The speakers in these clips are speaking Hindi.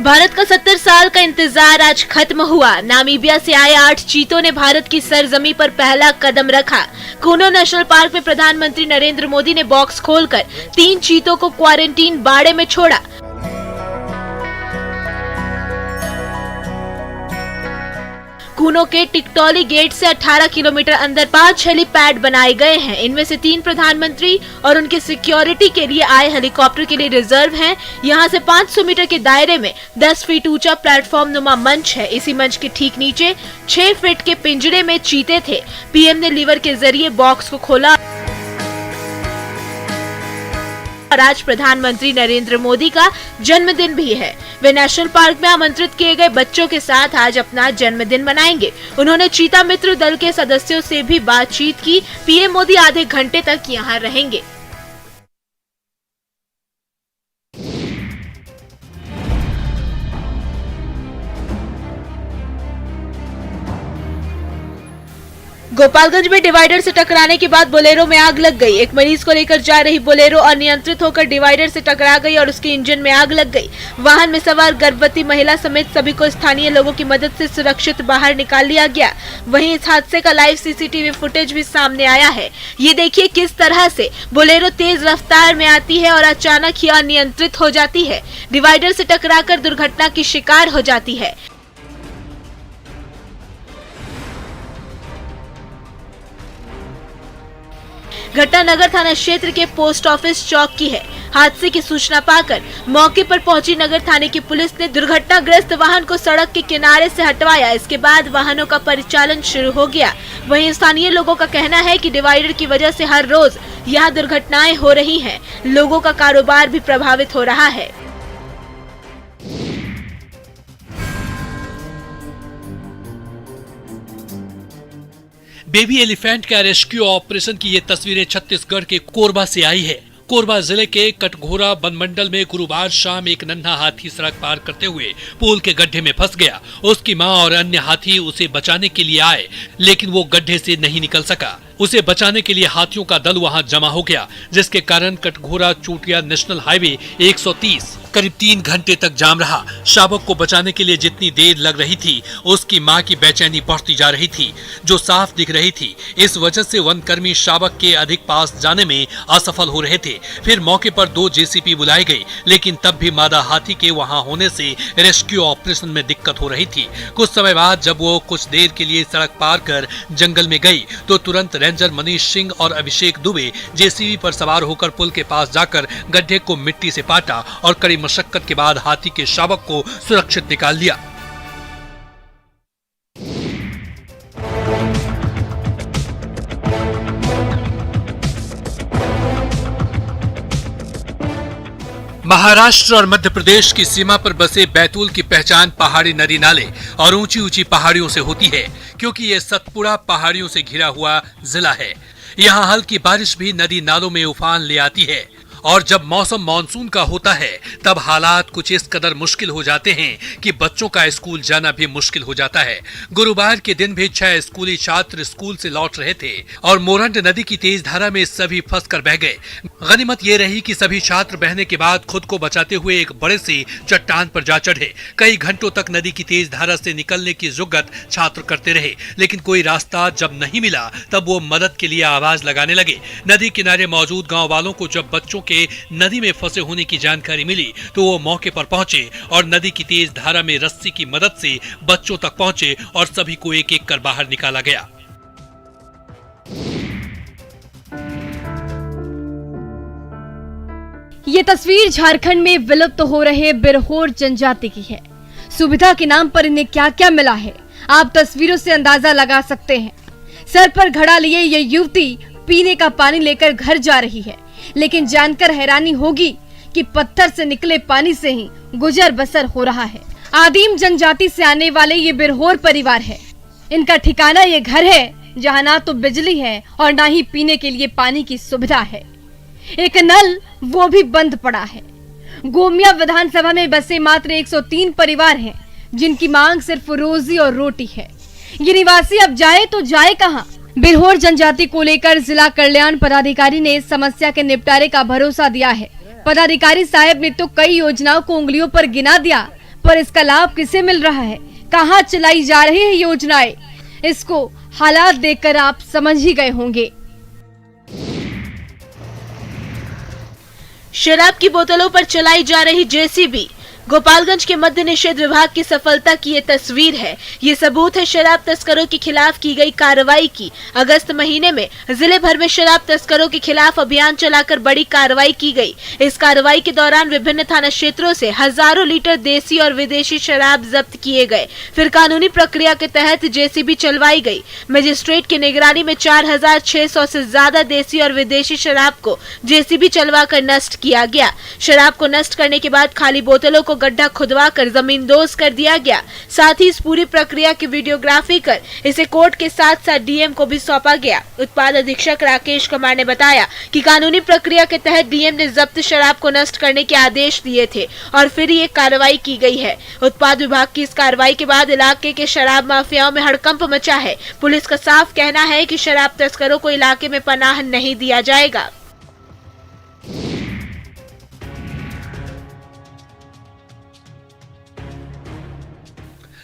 भारत का 70 साल का इंतजार आज खत्म हुआ। नामीबिया से आए 8 चीतों ने भारत की सरजमी पर पहला कदम रखा। कूनो नेशनल पार्क में प्रधानमंत्री नरेंद्र मोदी ने बॉक्स खोलकर 3 चीतों को क्वारंटीन बाड़े में छोड़ा। कूनो के टिकटोली गेट से 18 किलोमीटर अंदर 5 हेलीपैड बनाए गए हैं। इनमें से 3 प्रधानमंत्री और उनके सिक्योरिटी के लिए आए हेलीकॉप्टर के लिए रिजर्व हैं। यहां से 500 मीटर के दायरे में 10 फीट ऊंचा प्लेटफॉर्म नुमा मंच है। इसी मंच के ठीक नीचे 6 फीट के पिंजरे में चीते थे। पीएम ने लीवर के जरिए बॉक्स को खोला और आज प्रधानमंत्री नरेंद्र मोदी का जन्मदिन भी है। वे नेशनल पार्क में आमंत्रित किए गए बच्चों के साथ आज अपना जन्मदिन मनाएंगे। उन्होंने चीता मित्र दल के सदस्यों से भी बातचीत की। पीएम मोदी आधे घंटे तक यहां रहेंगे। गोपालगंज में डिवाइडर से टकराने के बाद बोलेरो में आग लग गई। एक मरीज को लेकर जा रही बोलेरो अनियंत्रित होकर डिवाइडर से टकरा गई और उसके इंजन में आग लग गई। वाहन में सवार गर्भवती महिला समेत सभी को स्थानीय लोगों की मदद से सुरक्षित बाहर निकाल लिया गया। वहीं इस हादसे का लाइव सीसीटीवी फुटेज भी सामने आया है। ये देखिए किस तरह से बोलेरो तेज रफ्तार में आती है और अचानक ही अनियंत्रित हो जाती है। डिवाइडर से टकराकर दुर्घटना की शिकार हो जाती है। घटना नगर थाना क्षेत्र के पोस्ट ऑफिस चौक की है। हादसे की सूचना पाकर मौके पर पहुंची नगर थाने की पुलिस ने दुर्घटनाग्रस्त वाहन को सड़क के किनारे से हटवाया। इसके बाद वाहनों का परिचालन शुरू हो गया। वहीं स्थानीय लोगों का कहना है कि डिवाइडर की वजह से हर रोज यहां दुर्घटनाएं हो रही हैं। लोगों का कारोबार भी प्रभावित हो रहा है। बेबी एलिफेंट का रेस्क्यू ऑपरेशन की ये तस्वीरें छत्तीसगढ़ के कोरबा से आई है। कोरबा जिले के कटघोरा बनमंडल में गुरुवार शाम एक नन्हा हाथी सड़क पार करते हुए पुल के गड्ढे में फंस गया। उसकी मां और अन्य हाथी उसे बचाने के लिए आए, लेकिन वो गड्ढे से नहीं निकल सका। उसे बचाने के लिए हाथियों का दल वहां जमा हो गया, जिसके कारण कटघोरा चोटिया नेशनल हाईवे 130 करीब 3 घंटे तक जाम रहा। शावक को बचाने के लिए जितनी देर लग रही थी, उसकी मां की बेचैनी बढ़ती जा रही थी, जो साफ दिख रही थी। इस वजह से वनकर्मी शावक के अधिक पास जाने में असफल हो रहे थे। फिर मौके पर 2 जेसीपी बुलाई गई, लेकिन तब भी मादा हाथी के वहां होने से रेस्क्यू ऑपरेशन में दिक्कत हो रही थी। कुछ समय बाद जब वो कुछ देर के लिए सड़क पार कर जंगल में गई, तो तुरंत रेंजर मनीष सिंह और अभिषेक दुबे जेसीबी पर सवार होकर पुल के पास जाकर गड्ढे को मिट्टी से पाटा और कड़ी मशक्कत के बाद हाथी के शावक को सुरक्षित निकाल लिया। महाराष्ट्र और मध्य प्रदेश की सीमा पर बसे बैतूल की पहचान पहाड़ी नदी नाले और ऊंची ऊंची पहाड़ियों से होती है, क्योंकि ये सतपुड़ा पहाड़ियों से घिरा हुआ जिला है। यहाँ हल्की बारिश भी नदी नालों में उफान ले आती है और जब मौसम मानसून का होता है तब हालात कुछ इस कदर मुश्किल हो जाते हैं कि बच्चों का स्कूल जाना भी मुश्किल हो जाता है। गुरुवार के दिन भी 6 स्कूली छात्र स्कूल से लौट रहे थे और मोरंड नदी की तेज धारा में सभी फंसकर बह गए। गनीमत ये रही कि सभी छात्र बहने के बाद खुद को बचाते हुए एक बड़े से चट्टान पर जा चढ़े। कई घंटों तक नदी की तेज धारा से निकलने की जुगत छात्र करते रहे, लेकिन कोई रास्ता जब नहीं मिला तब वो मदद के लिए आवाज लगाने लगे। नदी किनारे मौजूद गाँव वालों को जब बच्चों के नदी में फंसे होने की जानकारी मिली तो वो मौके पर पहुंचे और नदी की तेज धारा में रस्सी की मदद से बच्चों तक पहुंचे और सभी को एक एक कर बाहर निकाला गया। ये तस्वीर झारखंड में विलुप्त हो रहे बिरहोर जनजाति की है। सुविधा के नाम पर इन्हें क्या क्या मिला है, आप तस्वीरों से अंदाजा लगा सकते हैं। सर पर घड़ा लिए ये युवती पीने का पानी लेकर घर जा रही है, लेकिन जानकर हैरानी होगी कि पत्थर से निकले पानी से ही गुजर बसर हो रहा है। आदिम जनजाति से आने वाले ये बिरहोर परिवार है। इनका ठिकाना ये घर है जहाँ ना तो बिजली है और ना ही पीने के लिए पानी की सुविधा है। एक नल वो भी बंद पड़ा है। गोमिया विधानसभा में बसे मात्र 103 परिवार हैं, जिनकी मांग सिर्फ रोजी और रोटी है। ये निवासी अब जाए तो जाए कहाँ? बिरहोर जनजाति को लेकर जिला कल्याण पदाधिकारी ने समस्या के निपटारे का भरोसा दिया है। पदाधिकारी साहब ने तो कई योजनाओं को उंगलियों पर गिना दिया, पर इसका लाभ किसे मिल रहा है, कहां चलाई जा रही है योजनाएं, इसको हालात देखकर आप समझ ही गए होंगे। शराब की बोतलों पर चलाई जा रही जेसीबी। गोपालगंज के मद्य निषेध विभाग की सफलता की ये तस्वीर है। ये सबूत है शराब तस्करों के खिलाफ की गई कार्रवाई की। अगस्त महीने में जिले भर में शराब तस्करों के खिलाफ अभियान चलाकर बड़ी कार्रवाई की गई। इस कार्रवाई के दौरान विभिन्न थाना क्षेत्रों से हजारों लीटर देसी और विदेशी शराब जब्त किए गए। फिर कानूनी प्रक्रिया के तहत जेसीबी चलवाई गई। मजिस्ट्रेट की निगरानी में 4600 से ज्यादा देसी और विदेशी शराब को जेसीबी चलवा कर नष्ट किया गया। शराब को नष्ट करने के बाद खाली बोतलों को गड्ढा खुदवा कर जमींदोज कर दिया गया। साथ ही इस पूरी प्रक्रिया की वीडियोग्राफी कर इसे कोर्ट के साथ साथ डीएम को भी सौंपा गया। उत्पाद अधीक्षक राकेश कुमार ने बताया कि कानूनी प्रक्रिया के तहत डीएम ने जब्त शराब को नष्ट करने के आदेश दिए थे और फिर ये कार्रवाई की गई है। उत्पाद विभाग की इस कार्रवाई के बाद इलाके के शराब माफियाओं में हड़कंप मचा है। पुलिस का साफ कहना है कि शराब तस्करों को इलाके में पनाह नहीं दिया जाएगा।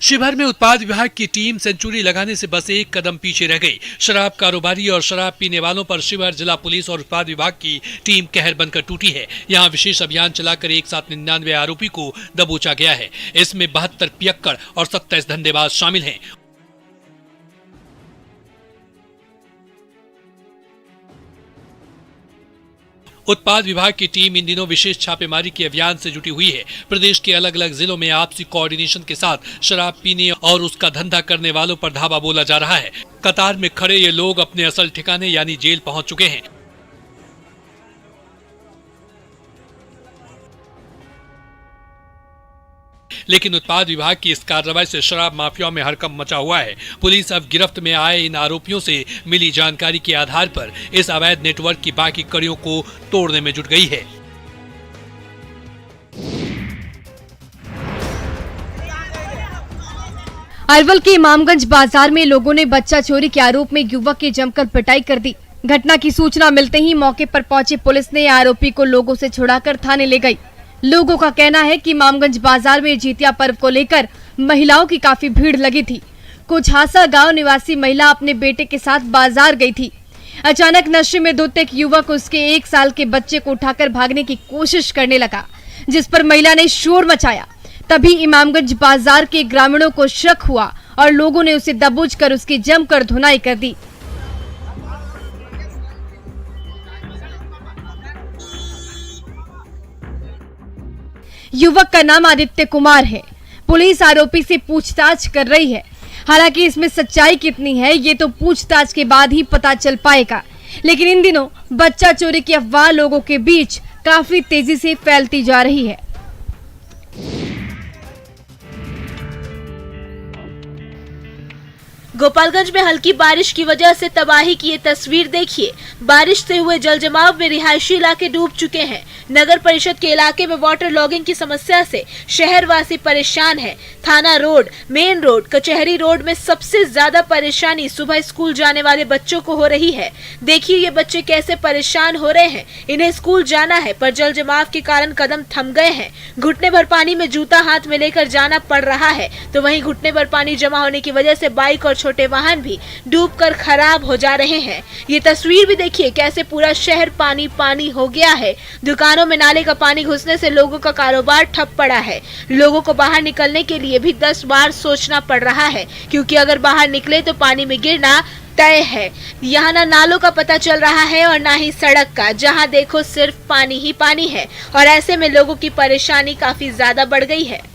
शिवहर में उत्पाद विभाग की टीम सेंचुरी लगाने से बस एक कदम पीछे रह गई। शराब कारोबारी और शराब पीने वालों पर शिवहर जिला पुलिस और उत्पाद विभाग की टीम कहर बनकर टूटी है। यहां विशेष अभियान चलाकर एक साथ 99 आरोपी को दबोचा गया है। इसमें 72 पियक्कड़ और 27 धंधेबाज शामिल हैं। उत्पाद विभाग की टीम इन दिनों विशेष छापेमारी के अभियान से जुटी हुई है। प्रदेश के अलग अलग जिलों में आपसी कोऑर्डिनेशन के साथ शराब पीने और उसका धंधा करने वालों पर धावा बोला जा रहा है। कतार में खड़े ये लोग अपने असल ठिकाने यानी जेल पहुंच चुके हैं। लेकिन उत्पाद विभाग की इस कार्रवाई से शराब माफियाओं में हड़कंप मचा हुआ है। पुलिस अब गिरफ्त में आए इन आरोपियों से मिली जानकारी के आधार पर इस अवैध नेटवर्क की बाकी कड़ियों को तोड़ने में जुट गई है। अरवल के इमामगंज बाजार में लोगों ने बच्चा चोरी के आरोप में युवक की जमकर पिटाई कर दी। घटना की सूचना मिलते ही मौके पर पहुंची पुलिस ने आरोपी को लोगों से छुड़ाकर थाने ले गई। लोगों का कहना है कि इमामगंज बाजार में जितिया पर्व को लेकर महिलाओं की काफी भीड़ लगी थी। कुछ हासा गांव निवासी महिला अपने बेटे के साथ बाजार गई थी। अचानक नशे में धुत एक युवक उसके 1 साल के बच्चे को उठाकर भागने की कोशिश करने लगा, जिस पर महिला ने शोर मचाया। तभी इमामगंज बाजार के ग्रामीणों को शक हुआ और लोगों ने उसे दबोच कर उसकी जमकर धुनाई कर दी। युवक का नाम आदित्य कुमार है। पुलिस आरोपी से पूछताछ कर रही है। हालांकि इसमें सच्चाई कितनी है ये तो पूछताछ के बाद ही पता चल पाएगा। लेकिन इन दिनों बच्चा चोरी की अफवाह लोगों के बीच काफी तेजी से फैलती जा रही है। गोपालगंज में हल्की बारिश की वजह से तबाही की ये तस्वीर देखिए। बारिश से हुए जल जमाव में रिहायशी इलाके डूब चुके हैं। नगर परिषद के इलाके में वाटर लॉगिंग की समस्या से शहरवासी परेशान है। थाना रोड, मेन रोड, कचहरी रोड में सबसे ज्यादा परेशानी सुबह स्कूल जाने वाले बच्चों को हो रही है। देखिए ये बच्चे कैसे परेशान हो रहे हैं। इन्हें स्कूल जाना है पर जल जमाव के कारण कदम थम गए हैं। घुटने भर पानी में जूता हाथ में लेकर जाना पड़ रहा है, तो वहीं घुटने भर पानी जमा होने की वजह से बाइक और छोटे वाहन भी डूबकर खराब हो जा रहे हैं। ये तस्वीर भी देखिए कैसे पूरा शहर पानी पानी हो गया है। दुकानों में नाले का पानी घुसने से लोगों का कारोबार ठप पड़ा है। लोगों को बाहर निकलने के लिए भी 10 बार सोचना पड़ रहा है, क्योंकि अगर बाहर निकले तो पानी में गिरना तय है। यहाँ ना नालों का पता चल रहा है और ना ही सड़क का। जहाँ देखो सिर्फ पानी ही पानी है और ऐसे में लोगों की परेशानी काफी ज्यादा बढ़ गई है।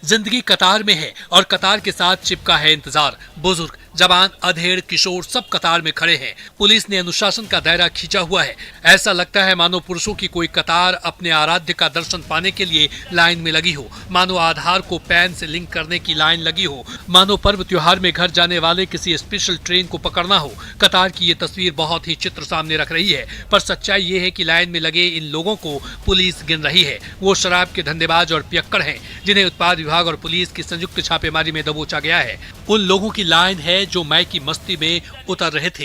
जिंदगी कतार में है और कतार के साथ चिपका है इंतजार। बुजुर्ग, जवान, अधेड़, किशोर सब कतार में खड़े हैं। पुलिस ने अनुशासन का दायरा खींचा हुआ है। ऐसा लगता है मानो पुरुषों की कोई कतार अपने आराध्य का दर्शन पाने के लिए लाइन में लगी हो, मानो आधार को पैन से लिंक करने की लाइन लगी हो, मानो पर्व त्योहार में घर जाने वाले किसी स्पेशल ट्रेन को पकड़ना हो। कतार की ये तस्वीर बहुत ही चित्र सामने रख रही है, पर सच्चाई ये है कि लाइन में लगे इन लोगों को पुलिस गिन रही है। वो शराब के धंधेबाज और पियक्कड़ हैं जिन्हें उत्पाद विभाग और पुलिस की संयुक्त छापेमारी में दबोचा गया है। उन लोगों की लाइन है जो मई की मस्ती में उतर रहे थे।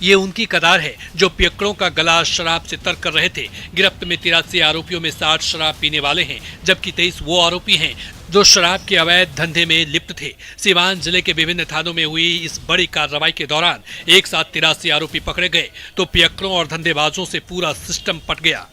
ये उनकी कतार है जो पियक्कड़ों का गला शराब से तर कर रहे थे। गिरफ्त में 83 आरोपियों में 60 शराब पीने वाले हैं, जबकि 23 वो आरोपी हैं जो शराब के अवैध धंधे में लिप्त थे। सीवान जिले के विभिन्न थानों में हुई इस बड़ी कार्रवाई के दौरान एक साथ 83 आरोपी पकड़े गए तो पियक्कड़ों और धंधेबाजों से पूरा सिस्टम पट गया।